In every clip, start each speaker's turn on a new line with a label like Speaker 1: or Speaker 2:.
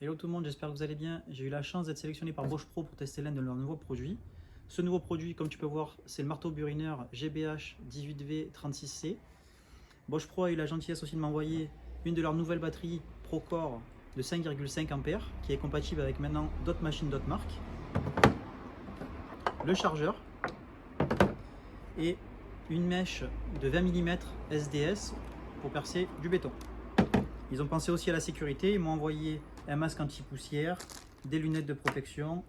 Speaker 1: Hello tout le monde, j'espère que vous allez bien. J'ai eu la chance d'être sélectionné par Bosch Pro pour tester l'un de leurs nouveaux produits. Ce nouveau produit, comme tu peux voir, c'est le marteau burineur GBH 18V36C. Bosch Pro a eu la gentillesse aussi de m'envoyer une de leurs nouvelles batteries Procore de 5,5 A qui est compatible avec maintenant d'autres machines d'autres marques. Le chargeur et une mèche de 20 mm SDS pour percer du béton. Ils ont pensé aussi à la sécurité, ils m'ont envoyé un masque anti-poussière, des lunettes de protection,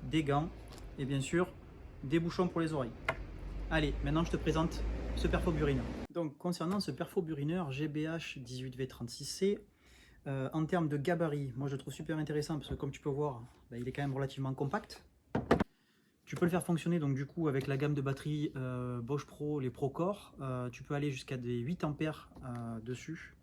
Speaker 1: des gants et bien sûr des bouchons pour les oreilles. Allez, maintenant je te présente ce perfoburineur. Donc concernant ce perfoburineur GBH 18V36C, en termes de gabarit, moi je le trouve super intéressant parce que comme tu peux voir, il est quand même relativement compact. Tu peux le faire fonctionner donc du coup avec la gamme de batteries Bosch Pro, les Procore. Tu peux aller jusqu'à des 8 ampères dessus.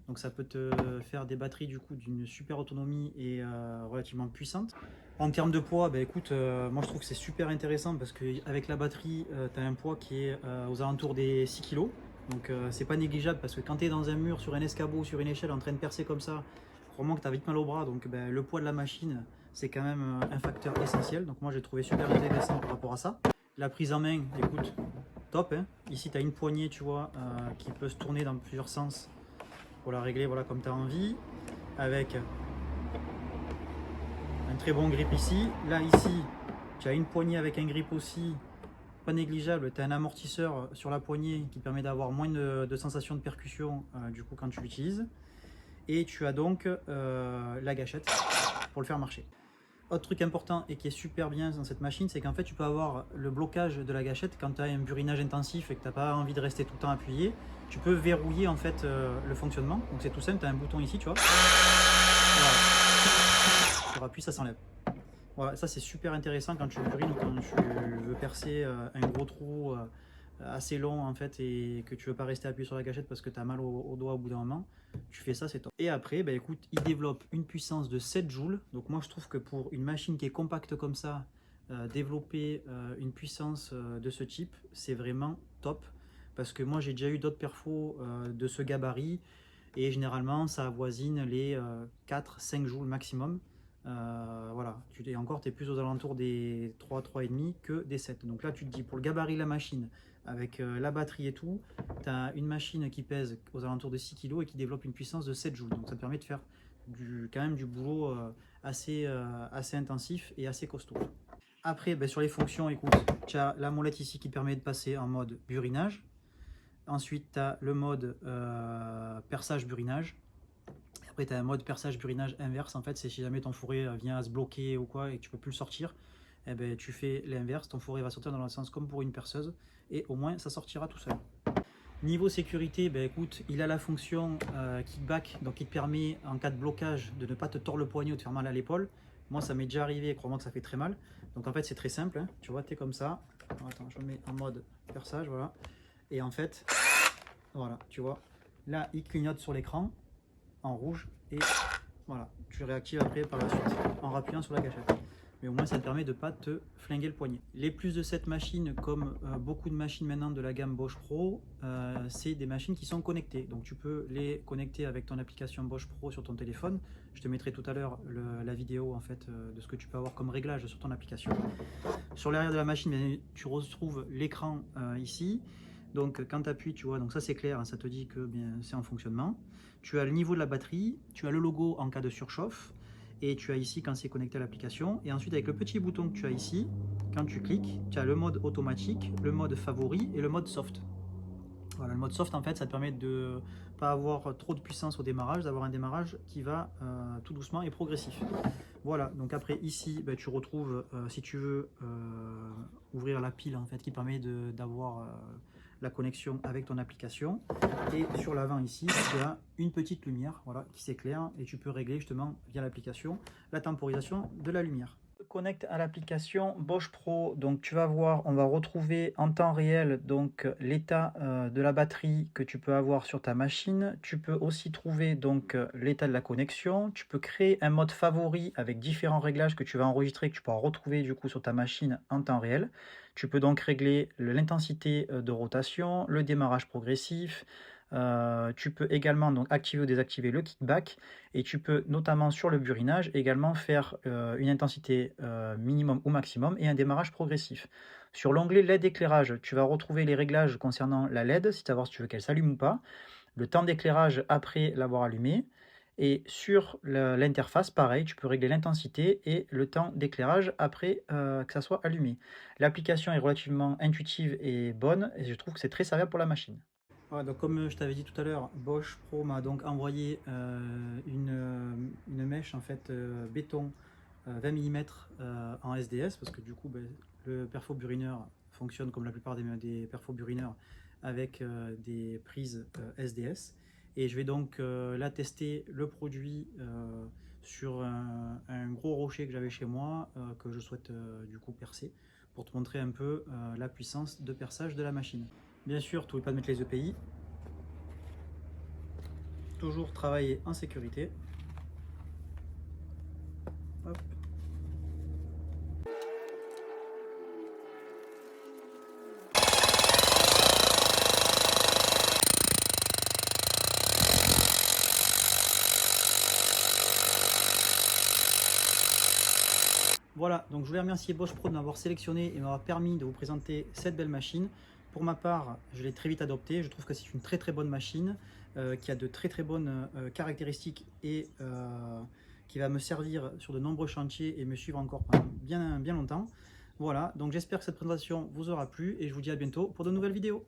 Speaker 1: Donc ça peut te faire des batteries du coup d'une super autonomie et relativement puissante. En termes de poids, écoute, moi je trouve que c'est super intéressant parce qu'avec la batterie, tu as un poids qui est aux alentours des 6 kg. Donc c'est pas négligeable parce que quand tu es dans un mur, sur un escabeau, sur une échelle en train de percer comme ça, crois-moi que tu as vite mal au bras. Donc le poids de la machine, c'est quand même un facteur essentiel. Donc moi j'ai trouvé super intéressant par rapport à ça. La prise en main, écoute, top. Hein. Ici tu as une poignée, tu vois, qui peut se tourner dans plusieurs sens pour la régler voilà, comme tu as envie. Avec un très bon grip ici. Là ici, tu as une poignée avec un grip aussi, pas négligeable. Tu as un amortisseur sur la poignée qui permet d'avoir moins de sensation de percussion du coup quand tu l'utilises. Et tu as donc la gâchette pour le faire marcher. Autre truc important et qui est super bien dans cette machine, c'est qu'en fait tu peux avoir le blocage de la gâchette quand tu as un burinage intensif et que tu n'as pas envie de rester tout le temps appuyé. Tu peux verrouiller en fait le fonctionnement. Donc c'est tout simple, tu as un bouton ici, tu vois. Voilà. Tu appuies, ça s'enlève. Voilà, ça c'est super intéressant quand tu burines ou quand tu veux percer un gros trou assez long en fait et que tu veux pas rester appuyé sur la gâchette parce que tu as mal au doigt au bout d'un moment. Tu fais ça, c'est top. Et après, écoute, il développe une puissance de 7 joules. Donc moi je trouve que pour une machine qui est compacte comme ça, développer une puissance de ce type, c'est vraiment top. Parce que moi j'ai déjà eu d'autres perfos de ce gabarit et généralement ça avoisine les 4-5 joules maximum. Voilà, et encore tu es plus aux alentours des 3-3,5 que des 7. Donc là tu te dis pour le gabarit de la machine, avec la batterie et tout, tu as une machine qui pèse aux alentours de 6 kg et qui développe une puissance de 7 joules. Donc ça te permet de faire quand même du boulot assez intensif et assez costaud. Après, sur les fonctions, écoute, tu as la molette ici qui permet de passer en mode burinage. Ensuite, tu as le mode perçage-burinage. Après, tu as un mode perçage-burinage inverse. En fait, c'est si jamais ton fourré vient à se bloquer ou quoi et que tu peux plus le sortir, tu fais l'inverse. Ton fourré va sortir dans le sens comme pour une perceuse et au moins ça sortira tout seul. Niveau sécurité, écoute, il a la fonction kickback, donc il te permet en cas de blocage de ne pas te tordre le poignet ou de faire mal à l'épaule. Moi, ça m'est déjà arrivé, crois-moi que ça fait très mal. Donc en fait, c'est très simple. Hein. Tu vois, tu es comme ça. Attends, je mets en mode perçage, voilà. Et en fait, voilà, tu vois. Là, il clignote sur l'écran en rouge et voilà, tu réactives après par la suite en rappuyant sur la gâchette. Mais au moins ça te permet de ne pas te flinguer le poignet. Les plus de cette machine, comme beaucoup de machines maintenant de la gamme Bosch Pro, c'est des machines qui sont connectées. Donc tu peux les connecter avec ton application Bosch Pro sur ton téléphone. Je te mettrai tout à l'heure la vidéo en fait de ce que tu peux avoir comme réglage sur ton application. Sur l'arrière de la machine, tu retrouves l'écran ici. Donc quand tu appuies, tu vois, donc ça c'est clair, hein, ça te dit que c'est en fonctionnement. Tu as le niveau de la batterie, tu as le logo en cas de surchauffe, et tu as ici quand c'est connecté à l'application. Et ensuite avec le petit bouton que tu as ici, quand tu cliques, tu as le mode automatique, le mode favori et le mode soft. Voilà, le mode soft en fait ça te permet de ne pas avoir trop de puissance au démarrage, d'avoir un démarrage qui va tout doucement et progressif. Voilà, donc après ici tu retrouves si tu veux ouvrir la pile en fait qui permet d'avoir la connexion avec ton application. Et sur l'avant ici, tu as une petite lumière voilà, qui s'éclaire et tu peux régler justement via l'application la temporisation de la lumière. Connecte à l'application Bosch Pro, donc tu vas voir, on va retrouver en temps réel donc l'état de la batterie que tu peux avoir sur ta machine. Tu peux aussi trouver donc l'état de la connexion. Tu peux créer un mode favori avec différents réglages que tu vas enregistrer, que tu pourras retrouver du coup sur ta machine en temps réel. Tu peux donc régler l'intensité de rotation, le démarrage progressif, Tu peux également donc activer ou désactiver le kickback et tu peux notamment sur le burinage également faire une intensité minimum ou maximum et un démarrage progressif. Sur l'onglet LED éclairage, tu vas retrouver les réglages concernant la LED, savoir si tu veux qu'elle s'allume ou pas, le temps d'éclairage après l'avoir allumé. Et sur l'interface, pareil, tu peux régler l'intensité et le temps d'éclairage après que ça soit allumé. L'application est relativement intuitive et bonne et je trouve que c'est très serviable pour la machine. Voilà, donc comme je t'avais dit tout à l'heure, Bosch Pro m'a donc envoyé une mèche en fait béton 20 mm en SDS parce que du coup le perfo-burineur fonctionne comme la plupart des perfo-burineurs avec des prises SDS. Et je vais donc là tester le produit sur un gros rocher que j'avais chez moi que je souhaite du coup percer pour te montrer un peu la puissance de perçage de la machine. Bien sûr, tu n'oublies pas de mettre les EPI. Toujours travailler en sécurité. Hop. Voilà, donc je voulais remercier Bosch Pro de m'avoir sélectionné et m'avoir permis de vous présenter cette belle machine. Pour ma part, je l'ai très vite adoptée. Je trouve que c'est une très très bonne machine qui a de très très bonnes caractéristiques et qui va me servir sur de nombreux chantiers et me suivre encore pendant bien longtemps. Voilà, donc j'espère que cette présentation vous aura plu et je vous dis à bientôt pour de nouvelles vidéos.